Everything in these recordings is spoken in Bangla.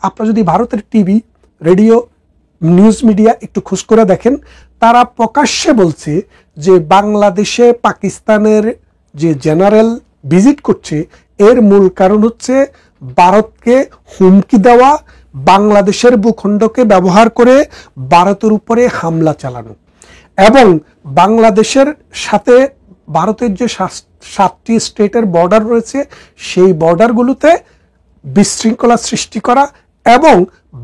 আপনারা যদি ভারতের টিভি, রেডিও, নিউজ মিডিয়া একটু খোঁজ করে দেখেন, তারা প্রকাশ্যে বলছে যে বাংলাদেশে পাকিস্তানের যে জেনারেল ভিজিট করছে এর মূল কারণ হচ্ছে ভারতকে হুমকি দেওয়া, বাংলাদেশের ভূখণ্ডকে ব্যবহার করে ভারতের উপরে হামলা চালানো এবং বাংলাদেশের সাথে ভারতের যে 7টি স্টেটের বর্ডার রয়েছে সেই বর্ডারগুলোতে বিশৃঙ্খলা সৃষ্টি করা এবং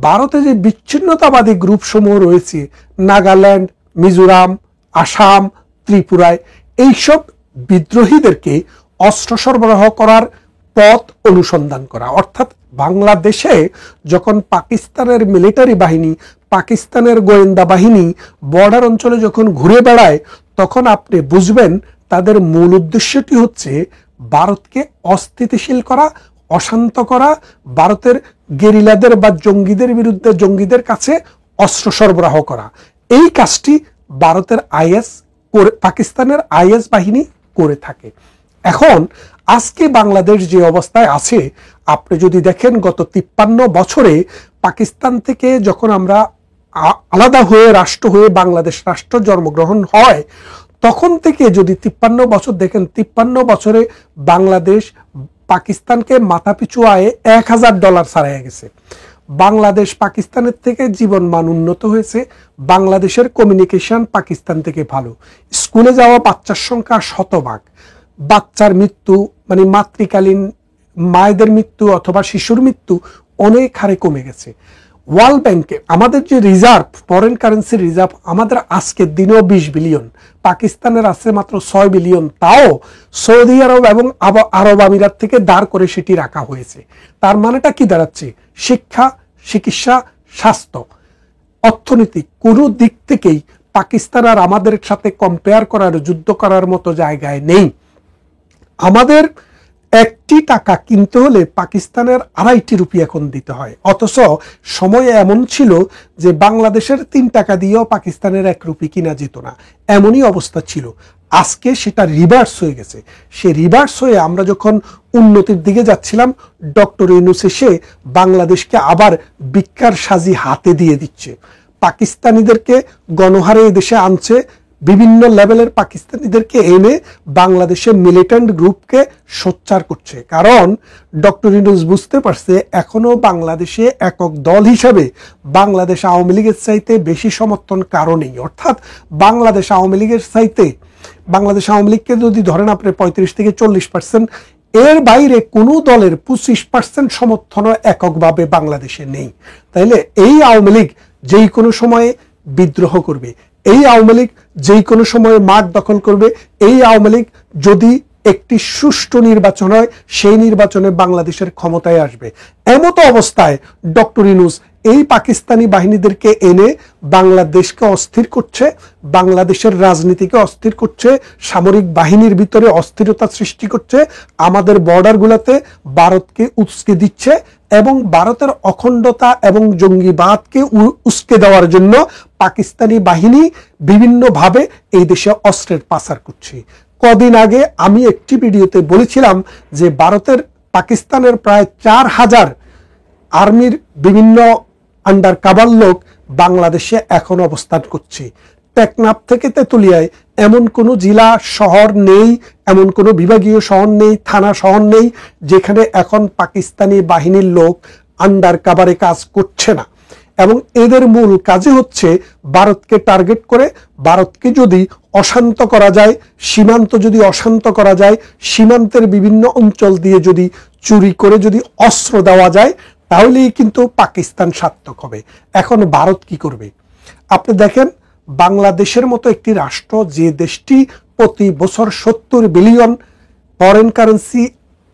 ভারতে যে বিচ্ছিন্নতাবাদী গ্রুপসমূহ রয়েছে নাগাল্যান্ড, মিজোরাম, আসাম, ত্রিপুরায় এইসব বিদ্রোহীদেরকে অস্ত্র সরবরাহ করার পথ অনুসন্ধান করা। অর্থাৎ বাংলাদেশে যখন পাকিস্তানের মিলিটারি বাহিনী, পাকিস্তানের গোয়েন্দা বাহিনী বর্ডার অঞ্চলে যখন ঘুরে বেড়ায় তখন আপনি বুঝবেন তাদের মূল উদ্দেশ্যটি হচ্ছে ভারতকে অস্থিতিশীল করা, অশান্ত করা, ভারতের গেরিলাদের বা জঙ্গিদের বিরুদ্ধে জঙ্গিদের কাছে অস্ত্র সরবরাহ করা। এই কাজটি ভারতের পাকিস্তানের আইএস বাহিনী করে থাকে। এখন আজকে বাংলাদেশ যে অবস্থায় আছে, আপনি যদি দেখেন গত 53 বছরে পাকিস্তান থেকে যখন আমরা আলাদা হয়ে রাষ্ট্র হয়ে বাংলাদেশ রাষ্ট্র জন্মগ্রহণ হয় তখন থেকে যদি 53 বছর দেখেন, 53 বছরে বাংলাদেশ পাকিস্তানকে মাথাপিছু আয়ে $1000 ছাড়াইয়া গেছে। বাংলাদেশ পাকিস্তানের থেকে জীবনমান উন্নত হয়েছে, বাংলাদেশের কমিউনিকেশন পাকিস্তান থেকে ভালো, স্কুলে যাওয়া বাচ্চার সংখ্যা শতভাগ, বাচ্চার মৃত্যু মানে মাতৃকালীন মায়েদের মৃত্যু অথবা শিশুর মৃত্যু অনেক হারে কমে গেছে। ওয়ার্ল্ড ব্যাংকে আমাদের যে রিজার্ভ, ফরেন কারেন্সি রিজার্ভ আমাদের আজকের দিনেও 20 বিলিয়ন, পাকিস্তানের আছে মাত্র 6 বিলিয়ন, তাও সৌদি আরব এবং আরব আমিরাত থেকে দাঁড় করে সেটি রাখা হয়েছে। তার মানেটা কি দাঁড়াচ্ছে? শিক্ষা, চিকিৎসা, স্বাস্থ্য, অর্থনীতি কোনো দিক থেকেই পাকিস্তান আর আমাদের সাথে কম্পেয়ার করার, যুদ্ধ করার মতো জায়গায় নেই। আমাদের 1টি টাকা কিনতে হলে পাকিস্তানের 2.5 রুপি এখন দিতে হয়, অথচ সময় এমন ছিল যে বাংলাদেশের 3 টাকা দিয়েও পাকিস্তানের 1 রুপি কিনা যেত না, এমনই অবস্থা ছিল। আজকে সেটা রিভার্স হয়ে গেছে। সে রিভার্স হয়ে আমরা যখন উন্নতির দিকে যাচ্ছিলাম, ডক্টর ইউনূস এসে বাংলাদেশকে আবার ভিক্ষার সাজি হাতে দিয়ে দিচ্ছে, পাকিস্তানিদেরকে গণহারে দেশে আনছে, বিভিন্ন লেভেলের পাকিস্তানিদেরকে এনে বাংলাদেশের মিলিটেন্ট গ্রুপকে সোচ্চার করছে। কারণ ডক্টর ইউনূস বুঝতে পারছে এখনো বাংলাদেশে একক দল হিসাবে বাংলাদেশ আওয়ামী লীগের চাইতে বেশি সমর্থন কারণেই, অর্থাৎ বাংলাদেশ আওয়ামী লীগের চাইতে বাংলাদেশ আওয়ামী লীগকে যদি ধরেন আপনি 35 থেকে 40%, এর বাইরে কোনো দলের 25% সমর্থনও এককভাবে বাংলাদেশে নেই। তাইলে এই আওয়ামী লীগ যেই কোনো সময়ে বিদ্রোহ করবে, এই আওয়ামী লীগ যেই কোনো সময়ে মাঠ দখল করবে, এই আওয়ামী লীগ যদি একটি সুষ্ঠু নির্বাচন হয় সেই নির্বাচনে বাংলাদেশের ক্ষমতায় আসবে। এমতো অবস্থায় ডক্টর ইউনূস এই পাকিস্তানি বাহিনীদেরকে এনে বাংলাদেশকে অস্থির করছে, বাংলাদেশের রাজনীতিকে অস্থির করছে, সামরিক বাহিনীর ভিতরে অস্থিরতা সৃষ্টি করছে, আমাদের বর্ডারগুলোতে ভারতকে উস্কে দিচ্ছে এবং ভারতের অখণ্ডতা এবং জঙ্গিবাদকে উস্কে দেওয়ার জন্য পাকিস্তানি বাহিনী বিভিন্নভাবে এই দেশে অস্ত্রের পাচার করছে। কদিন আগে আমি একটি ভিডিওতে বলেছিলাম যে ভারতের পাকিস্তানের প্রায় 4000 আর্মির বিভিন্ন আন্ডার কাভার লোক বাংলাদেশে এখন অবস্থান করছে। টেকনাফ থেকে তেতুলিয়ায় এমন কোনো জেলা শহর নেই, এমন কোনো বিভাগীয় শহর নেই, থানা শহর নেই যেখানে এখন পাকিস্তানি বাহিনীর লোক আন্ডার কাভারে কাজ করছে না। এবং এদের মূল কাজে হচ্ছে ভারতকে টার্গেট করে, ভারতকে যদি অশান্ত করা যায়, সীমান্ত যদি অশান্ত করা যায়, সীমান্তের বিভিন্ন অঞ্চল দিয়ে যদি চুরি করে যদি অস্ত্র দেওয়া যায় তাহলেই কিন্তু পাকিস্তান সার্থক হবে। এখন ভারত কি করবে? আপনি দেখেন বাংলাদেশের মতো একটি রাষ্ট্র, যে দেশটি প্রতি বছর 70 বিলিয়ন ফরেন কারেন্সি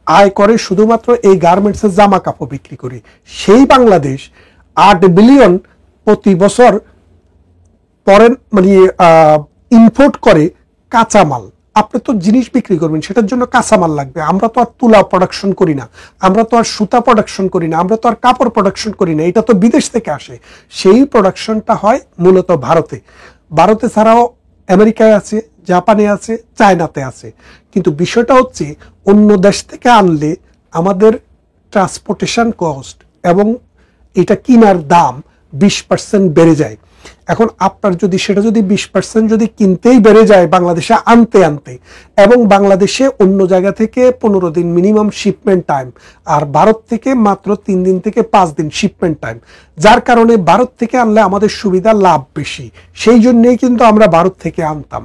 আয় করে শুধুমাত্র এই গার্মেন্টসের জামা কাপড় বিক্রি করে, সেই বাংলাদেশ 8 বিলিয়ন প্রতি বছর ইম্পোর্ট করে কাঁচামাল। আপনি তো জিনিস বিক্রি করবেন, সেটার জন্য কাঁচামাল লাগবে। আমরা তো আর তুলা প্রোডাকশন করি না, আমরা তো আর সুতা প্রোডাকশন করি না, আমরা তো আর কাপড় প্রোডাকশন করি না, এটা তো বিদেশ থেকে আসে। সেই প্রোডাকশনটা হয় মূলত ভারতে। ভারতে ছাড়াও আমেরিকায় আছে, জাপানে আছে, চায়নাতে আছে। কিন্তু বিষয়টা হচ্ছে অন্য দেশ থেকে আনলে আমাদের ট্রান্সপোর্টেশন কস্ট এবং এটা কিনার দাম 20% বেড়ে যায়। এখন আপনার যদি সেটা যদি 20% যদি কিনতেই বেড়ে যায় বাংলাদেশে আনতে আনতে, এবং বাংলাদেশে অন্য জায়গা থেকে 15 দিন মিনিমাম শিপমেন্ট টাইম, আর ভারত থেকে মাত্র 3 দিন থেকে 5 দিন শিপমেন্ট টাইম, যার কারণে ভারত থেকে আনলে আমাদের সুবিধা লাভ বেশি, সেই জন্যেই কিন্তু আমরা ভারত থেকে আনতাম।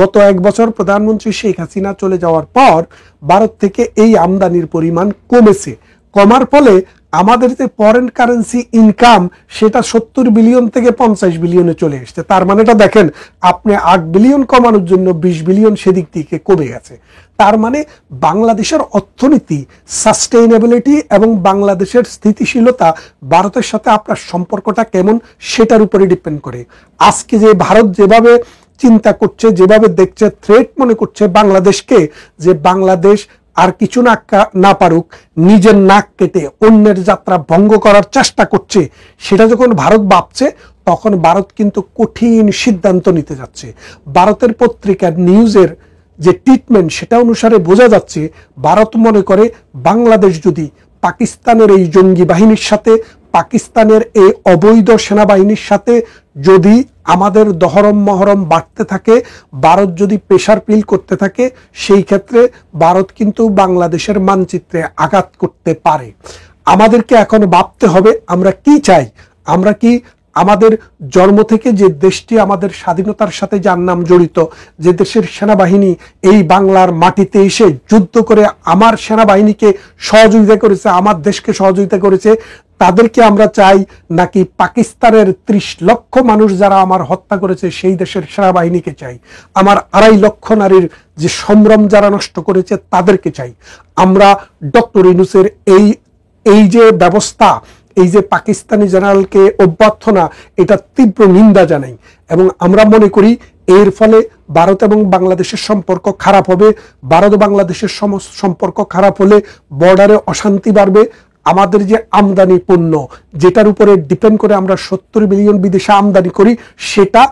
গত 1 বছর প্রধানমন্ত্রী শেখ হাসিনা চলে যাওয়ার পর ভারত থেকে এই আমদানির পরিমাণ কমেছে। কমার ফলে আমাদের যে ফরেন কারেন্সি ইনকাম সেটা 70 বিলিয়ন থেকে 50 বিলিয়নে চলে এসছে। তার মানেটা দেখেন, আপনি 8 বিলিয়ন কমানোর জন্য 20 বিলিয়ন সেদিক থেকে কমে গেছে। তার মানে বাংলাদেশের অর্থনীতি সাস্টেইনেবিলিটি এবং বাংলাদেশের স্থিতিশীলতা ভারতের সাথে আপনার সম্পর্কটা কেমন সেটার উপরে ডিপেন্ড করে। আজকে যে ভারত যেভাবে চিন্তা করছে, যেভাবে দেখছে, থ্রেট মনে করছে বাংলাদেশকে, যে বাংলাদেশ আর কিছু না পারুক, নিজের নাক কেটে অন্যের যাত্রা ভঙ্গ করার চেষ্টা করছে, সেটা যখন ভারত ভাবছে তখন ভারত কিন্তু কঠিন সিদ্ধান্ত নিতে যাচ্ছে। ভারতের পত্রিকার নিউজের যে ট্রিটমেন্ট সেটা অনুসারে বোঝা যাচ্ছে ভারত মনে করে বাংলাদেশ যদি পাকিস্তানের এই জঙ্গি বাহিনীর সাথে, পাকিস্তানের এই অবৈধ সেনাবাহিনীর সাথে যদি আমাদের দহরম মহরম বাড়তে থাকে, ভারত যদি প্রেশার ফিল করতে থাকে, সেই ক্ষেত্রে ভারত কিন্তু বাংলাদেশের মানচিত্রে আঘাত করতে পারে। আমাদেরকে এখন ভাবতে হবে আমরা কি চাই। আমরা কি আমাদের জন্ম থেকে যে দেশটি আমাদের স্বাধীনতার সাথে যার নাম জড়িত, যে দেশের সেনাবাহিনী এই বাংলার মাটিতে এসে যুদ্ধ করে আমার সেনাবাহিনীকে সহযোগিতা করেছে, আমার দেশকে সহযোগিতা করেছে, তাদেরকে আমরা চাই, নাকি পাকিস্তানের 30 লক্ষ মানুষ যারা আমার হত্যা করেছে সেই দেশের সেনাবাহিনীকে চাই, আমার 2.5 লক্ষ নারীর যে সম্ভ্রম যারা নষ্ট করেছে তাদেরকে চাই? আমরা ডক্টর ইউনূসের এই যে ব্যবস্থা, এই যে পাকিস্তানি জেনারেলকে অভ্যর্থনা, এটা তীব্র নিন্দা জানাই। এবং আমরা মনে করি এর ফলে ভারত এবং বাংলাদেশের সম্পর্ক খারাপ হবে। ভারত বাংলাদেশের সম্পর্ক খারাপ হলে বর্ডারে অশান্তি বাড়বে। আমাদের যে আমদানি পণ্য, যেটার উপরে ডিপেন্ড করে আমরা 70 বিলিয়ন বিদেশে আমদানি করি, সেটা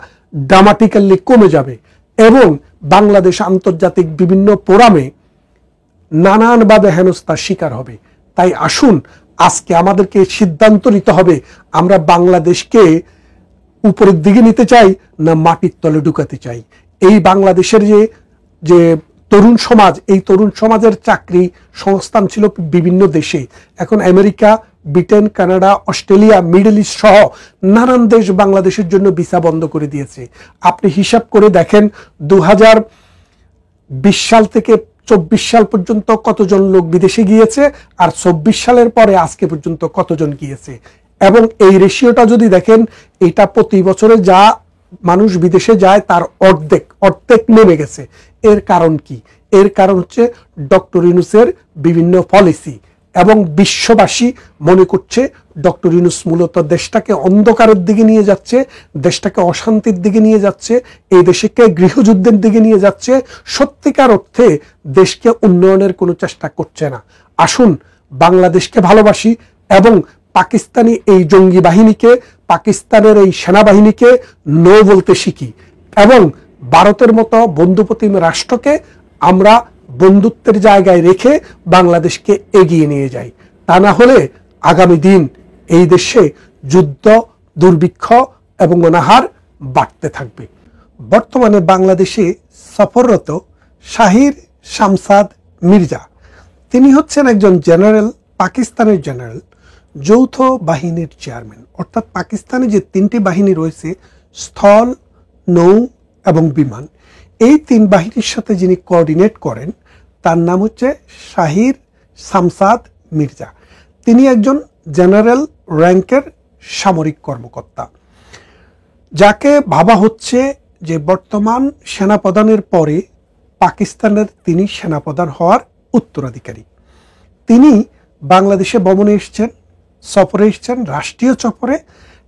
ড্রামাটিক্যালি কমে যাবে এবং বাংলাদেশ আন্তর্জাতিক বিভিন্ন ফোরামে নানানভাবে হেনস্থার শিকার হবে। তাই আসুন আজকে আমাদেরকে সিদ্ধান্ত নিতে হবে, আমরা বাংলাদেশকে উপরের দিকে নিতে চাই না মাটির তলে ঢুকাতে চাই। এই বাংলাদেশের যে তরুণ সমাজ, এই তরুণ সমাজের চাকরি সংস্থান ছিল বিভিন্ন দেশে, এখন America, Britain, Canada, Australia, middle east সহ নানান দেশ বাংলাদেশের জন্য ভিসা বন্ধ করে দিয়েছে। আপনি হিসাব করে দেখেন 2020 সাল থেকে 24 সাল পর্যন্ত কতজন লোক বিদেশে গিয়েছে, আর 24 সালের পরে আজকে পর্যন্ত কতজন গিয়েছে। এবং এই রেশিওটা যদি দেখেন, এটা প্রতি বছরে যা মানুষ বিদেশে যায় তার অর্ধেক নেমে গেছে। এর কারণ কি? এর কারণ হচ্ছে ডক্টর ইউনূসের বিভিন্ন পলিসি, এবং বিশ্ববাসী মনে করছে ডক্টর ইউনূস মূলত দেশটাকে অন্ধকারের দিকে নিয়ে যাচ্ছে, দেশটাকে অশান্তির দিকে নিয়ে যাচ্ছে, এই দেশকে গৃহযুদ্ধের দিকে নিয়ে যাচ্ছে, সত্যিকার অর্থে দেশকে উন্নয়নের কোনো চেষ্টা করছে না। আসুন বাংলাদেশকে ভালোবাসি এবং পাকিস্তানি এই জঙ্গি বাহিনীকে, পাকিস্তানের এই সেনাবাহিনীকে নো বলতে শিখি, এবং ভারতের মতো বন্ধুপ্রতিম রাষ্ট্রকে আমরা বন্ধুত্বের জায়গায় রেখে বাংলাদেশকে এগিয়ে নিয়ে যাই। তা না হলে আগামী দিন এই দেশে যুদ্ধ, দুর্ভিক্ষ এবং অনাহার বাড়তে থাকবে। বর্তমানে বাংলাদেশে সফররত শাহির শামসাদ মির্জা, তিনি হচ্ছেন একজন জেনারেল, পাকিস্তানের জেনারেল, যৌথ বাহিনীর চেয়ারম্যান। অর্থাৎ পাকিস্তানে যে 3টি বাহিনী রয়েছে, স্থল, নৌ এবং বিমান, এই 3 বাহিনীর সাথে যিনি কোঅর্ডিনেট করেন তার নাম হচ্ছে শাহির শামসাদ মির্জা। তিনি একজন জেনারেল র্যাঙ্কের সামরিক কর্মকর্তা, যাকে ভাবা হচ্ছে যে বর্তমান সেনাপ্রধানের পরে পাকিস্তানের তিনি সেনাপ্রধান হওয়ার উত্তরাধিকারী। তিনি বাংলাদেশে ভ্রমণে এসেছেন, সফরে এসেছেন, রাষ্ট্রীয় সফরে,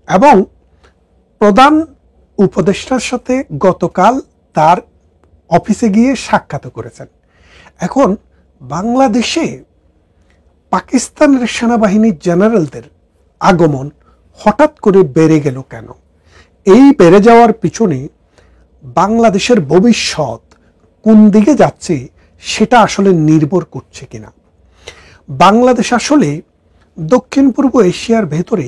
এবং প্রধান উপদেষ্টার সাথে গতকাল তার অফিসে গিয়ে সাক্ষাৎ করেছেন। এখন বাংলাদেশে পাকিস্তানের সেনাবাহিনীর জেনারেলদের আগমন হঠাৎ করে বেড়ে গেল কেন? এই বেড়ে যাওয়ার পিছনে বাংলাদেশের ভবিষ্যৎ কোন দিকে যাচ্ছে সেটা আসলে নির্ভর করছে কিনা। বাংলাদেশ আসলে দক্ষিণ পূর্ব এশিয়ার ভেতরে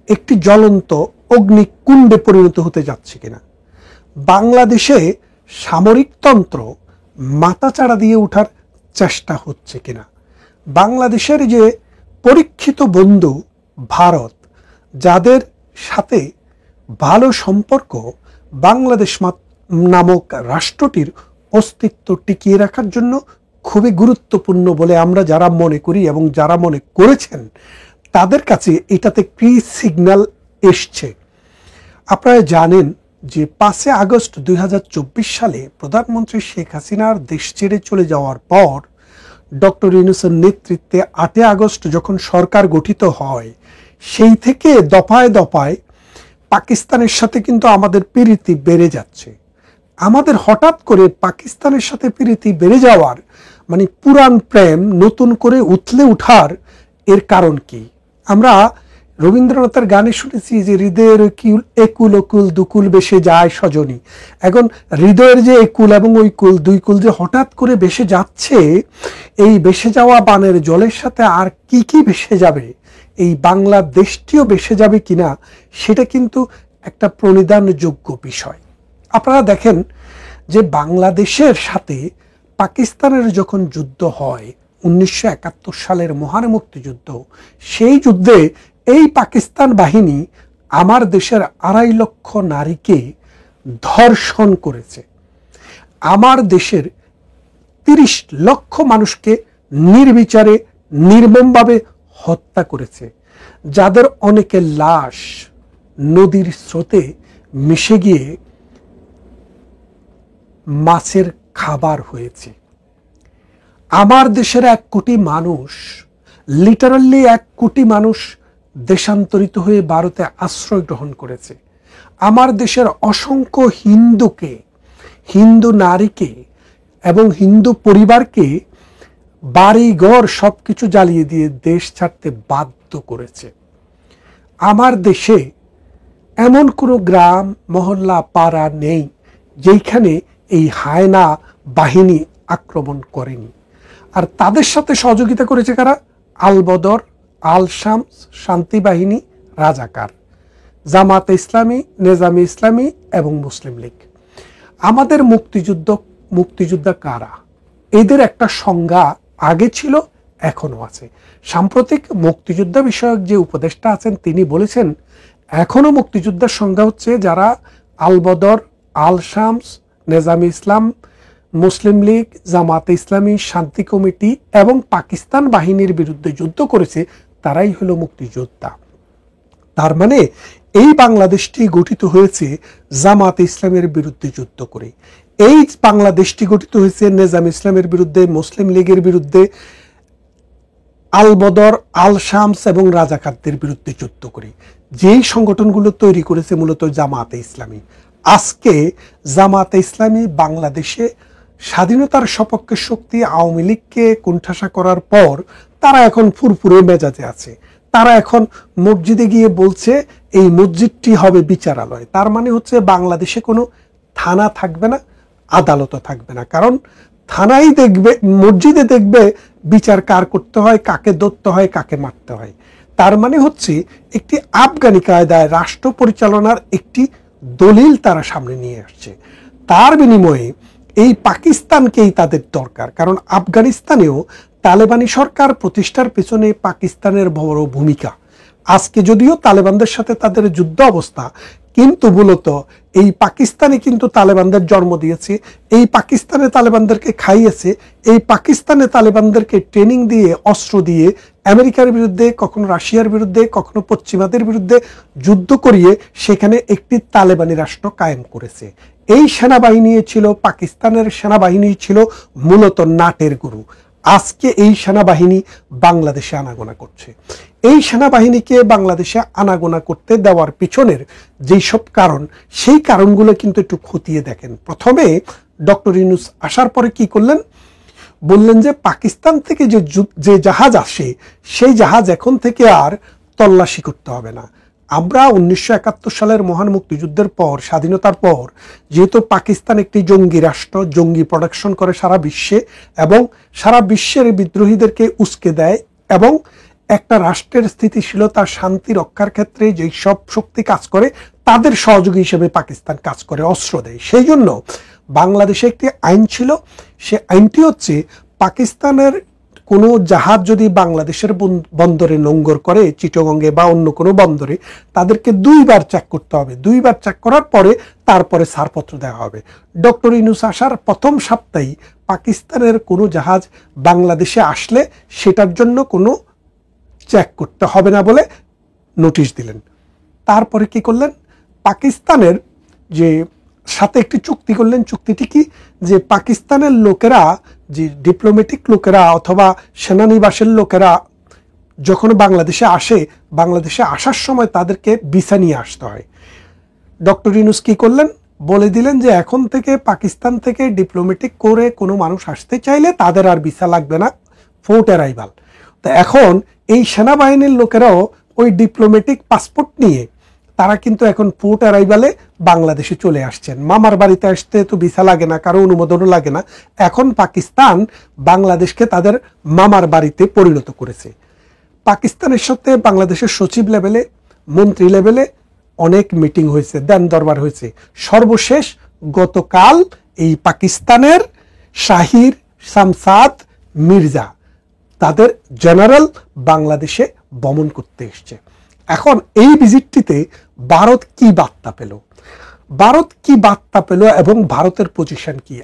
একটি জ্বলন্ত অগ্নিকুণ্ডে পরিণত হতে যাচ্ছে কিনা, বাংলাদেশে সামরিকতন্ত্র মাথাচাড়া দিয়ে ওঠার চেষ্টা হচ্ছে কিনা, বাংলাদেশের যে পরীক্ষিত বন্ধু ভারত, যাদের সাথে ভালো সম্পর্ক বাংলাদেশ নামক রাষ্ট্রটির অস্তিত্ব টিকিয়ে রাখার জন্য খুবই গুরুত্বপূর্ণ বলে আমরা যারা মনে করি এবং যারা মনে করেছেন তাদের কাছে এটাতে কি সিগন্যাল এসছে। আপনারা জানেন যে 5 আগস্ট 2024 সালে প্রধানমন্ত্রী শেখ হাসিনার দেশ ছেড়ে চলে যাওয়ার পর ডক্টর ইউনূসের নেতৃত্বে 8 আগস্ট যখন সরকার গঠিত হয়, সেই থেকে দফায় দফায় পাকিস্তানের সাথে কিন্তু আমাদের প্রীতি বেড়ে যাচ্ছে। আমাদের হঠাৎ করে পাকিস্তানের সাথে প্রীতি বেড়ে যাওয়ার মানে পুরান প্রেম নতুন করে উথলে উঠার এর কারণ কি? আমরা রবীন্দ্রনাথের গানে শুনেছি যে হৃদয়ের একুল অকুল দুকুল বেশে যায় সজনী। এখন হৃদয়ের যে একুল এবং ওই কুল, দুই কুল যে হঠাৎ করে বেশে যাচ্ছে, এই বেশে যাওয়া বানের জলের সাথে আর কি কি ভেসে যাবে, এই বাংলাদেশটিও ভেসে যাবে কিনা, সেটা কিন্তু একটা প্রণিধানযোগ্য বিষয়। আপনারা দেখেন যে বাংলাদেশের সাথে পাকিস্তানের যখন যুদ্ধ হয় 1971 সালের মহান মুক্তিযুদ্ধ, সেই যুদ্ধে এই পাকিস্তান বাহিনী আমার দেশের 2.5 লক্ষ নারীকে ধর্ষণ করেছে, আমার দেশের 30 লক্ষ মানুষকে নির্বিচারে নির্মমভাবে হত্যা করেছে, যাদের অনেকের লাশ নদীর স্রোতে মিশে গিয়ে মাছের খাবার হয়েছে। আমার দেশের 1 কোটি মানুষ, লিটারালি 1 কোটি মানুষ দেশান্তরিত হয়ে ভারতে আশ্রয় গ্রহণ করেছে। আমার দেশের অসংখ্য হিন্দুকে, হিন্দু নারীকে এবং হিন্দু পরিবারকে বাড়িঘর সবকিছু জ্বালিয়ে দিয়ে দেশ ছাড়তে বাধ্য করেছে। আমার দেশে এমন কোনো গ্রাম মহল্লা পাড়া নেই যেখানে এই হায়না বাহিনী আক্রমণ করেনি। আর তাদের সাথে সহযোগিতা করেছে কারা? আল-বদর, আল-শামস, শান্তি বাহিনী, রাজাকার, জামাতে ইসলামী, নেজামে ইসলামী এবং মুসলিম লীগ। আমাদের মুক্তিযোদ্ধা কারা? এদের একটা সংজ্ঞা আগে ছিল, এখনো আছে। সাম্প্রতিক মুক্তিযোদ্ধা বিষয়ক যে উপদেষ্টা আছেন তিনি বলেছেন এখনো মুক্তিযোদ্ধার সংজ্ঞা হচ্ছে যারা আল-বদর, আল-শামস, নেজামে ইসলাম, মুসলিম লীগ, জামাতে ইসলামী, শান্তি কমিটি এবং পাকিস্তান বাহিনীর বিরুদ্ধে যুদ্ধ করেছে, তারাই হলো মুক্তিযোদ্ধা। তার মানে এই বাংলাদেশটি গঠিত হয়েছে জামাতে ইসলামের বিরুদ্ধে যুদ্ধ করে, এই বাংলাদেশটি গঠিত হয়েছে নেজামে ইসলামের বিরুদ্ধে, মুসলিম লীগের বিরুদ্ধে, আল-বদর, আল-শামস এবং রাজাকারদের বিরুদ্ধে যুদ্ধ করে। যেই সংগঠনগুলো তৈরি করেছে মূলত জামাতে ইসলামী। আজকে জামাতে ইসলামী বাংলাদেশে স্বাধীনতার সপক্ষে শক্তি আওয়ামী লীগকে কোণঠাসা করার পর তারা এখন ফুরফুরে মেজাজে আছে। তারা এখন মসজিদে গিয়ে বলছে এই মসজিদটি হবে বিচারালয়। তার মানে হচ্ছে বাংলাদেশে কোনো থানা থাকবে না, আদালতও থাকবে না। কারণ থানাই দেখবে, মসজিদে দেখবে বিচার কার করতে হয়, কাকে ধরতে হয়, কাকে মারতে হয়। তার মানে হচ্ছে একটি আফগানি কায়দায় রাষ্ট্র পরিচালনার একটি দলিল তারা সামনে নিয়ে আসছে। তার বিনিময়ে এই পাকিস্তানকেই তাদের দরকার, কারণ আফগানিস্তানেও তালেবানি সরকার প্রতিষ্ঠার পেছনে পাকিস্তানের বড় ভূমিকা। আজকে যদিও তালেবানদের সাথে তাদের যুদ্ধ অবস্থা, কিন্তু মূলত এই পাকিস্তানে কিন্তু তালেবানদের জন্ম দিয়েছে, এই পাকিস্তানে তালেবানদেরকে খাইয়েছে, এই পাকিস্তানে তালেবানদেরকে ট্রেনিং দিয়ে, অস্ত্র দিয়ে আমেরিকার বিরুদ্ধে, কখনো রাশিয়ার বিরুদ্ধে, কখনো পশ্চিমাদের বিরুদ্ধে যুদ্ধ করিয়ে সেখানে একটি তালেবানি রাষ্ট্র কায়েম করেছে। এই সেনাবাহিনী ছিল, পাকিস্তানের সেনাবাহিনী ছিল মূলত নাটের গুরু। আজকে এই সেনাবাহিনী বাংলাদেশে আনাগোনা করছে। এই সেনাবাহিনীকে বাংলাদেশে আনাগোনা করতে দেওয়ার পিছনের যেই সব কারণ, সেই কারণগুলো কিন্তু একটু খতিয়ে দেখেন। প্রথমে ডক্টর ইউনূস আসার পরে কি করলেন? বললেন যে পাকিস্তান থেকে যে জাহাজ আসে সেই জাহাজ এখন থেকে আর তল্লাশি করতে হবে না। আমরা 1971 সালের মহান মুক্তিযুদ্ধের পর, স্বাধীনতার পর, যেহেতু পাকিস্তান একটি জঙ্গি রাষ্ট্র, জঙ্গি প্রোডাকশন করে সারা বিশ্বে এবং সারা বিশ্বের বিদ্রোহীদেরকে উস্কে দেয় এবং একটা রাষ্ট্রের স্থিতিশীলতা শান্তি রক্ষার ক্ষেত্রে যেই সব শক্তি কাজ করে তাদের সহযোগী হিসেবে পাকিস্তান কাজ করে, অস্ত্র দেয়। সেই জন্য বাংলাদেশে একটি আইন ছিল, সে আইনটি হচ্ছে পাকিস্তানের কোনো জাহাজ যদি বাংলাদেশের বন্দরে নোঙ্গর করে, চিটাগংয়ে বা অন্য কোনো বন্দরে, তাদেরকে 2 বার চেক করতে হবে। 2 বার চেক করার পরে তারপরে ছাড়পত্র দেওয়া হবে। ডক্টর ইউনূস আসার প্রথম সপ্তাহেই পাকিস্তানের কোনো জাহাজ বাংলাদেশে আসলে সেটার জন্য কোনো চেক করতে হবে না বলে নোটিশ দিলেন। তারপরে কি করলেন, পাকিস্তানের যে সাথে একটি চুক্তি করলেন। চুক্তিটি কি, যে পাকিস্তানের লোকেরা, যে ডিপ্লোম্যাটিক লোকেরা অথবা সেনানিবাসের লোকেরা যখন বাংলাদেশে আসে, বাংলাদেশে আসার সময় তাদেরকে ভিসা নিয়ে আসতে হয়। ডক্টর ইউনূস কি করলেন, বলে দিলেন যে এখন থেকে পাকিস্তান থেকে ডিপ্লোম্যাটিক করে কোনো মানুষ আসতে চাইলে তাদের আর ভিসা লাগবে না, পোর্ট অ্যারাইভাল। তো এখন এই সেনাবাহিনীর লোকেরাও ওই ডিপ্লোম্যাটিক পাসপোর্ট নিয়ে তারা কিন্তু এখন পোর্ট অ্যারাইভালে বাংলাদেশে চলে আসছেন। মামার বাড়িতে আসতে তো ভিসা লাগে না, কারো অনুমোদনও লাগে না। এখন পাকিস্তান বাংলাদেশকে তাদের মামার বাড়িতে পরিণত করেছে। পাকিস্তানের সাথে বাংলাদেশের সচিব লেভেলে, মন্ত্রী লেভেলে অনেক মিটিং হয়েছে, দেন দরবার হয়েছে। সর্বশেষ গতকাল এই পাকিস্তানের শাহির শামসাদ মির্জা, তাদের জেনারেল বাংলাদেশে ভ্রমণ করতে এসছে। এখন এই ভিজিটটিতে ভারত কি বার্তা পেল, ভারত কি বার্তা পেল এবং ভারতের পজিশন কি?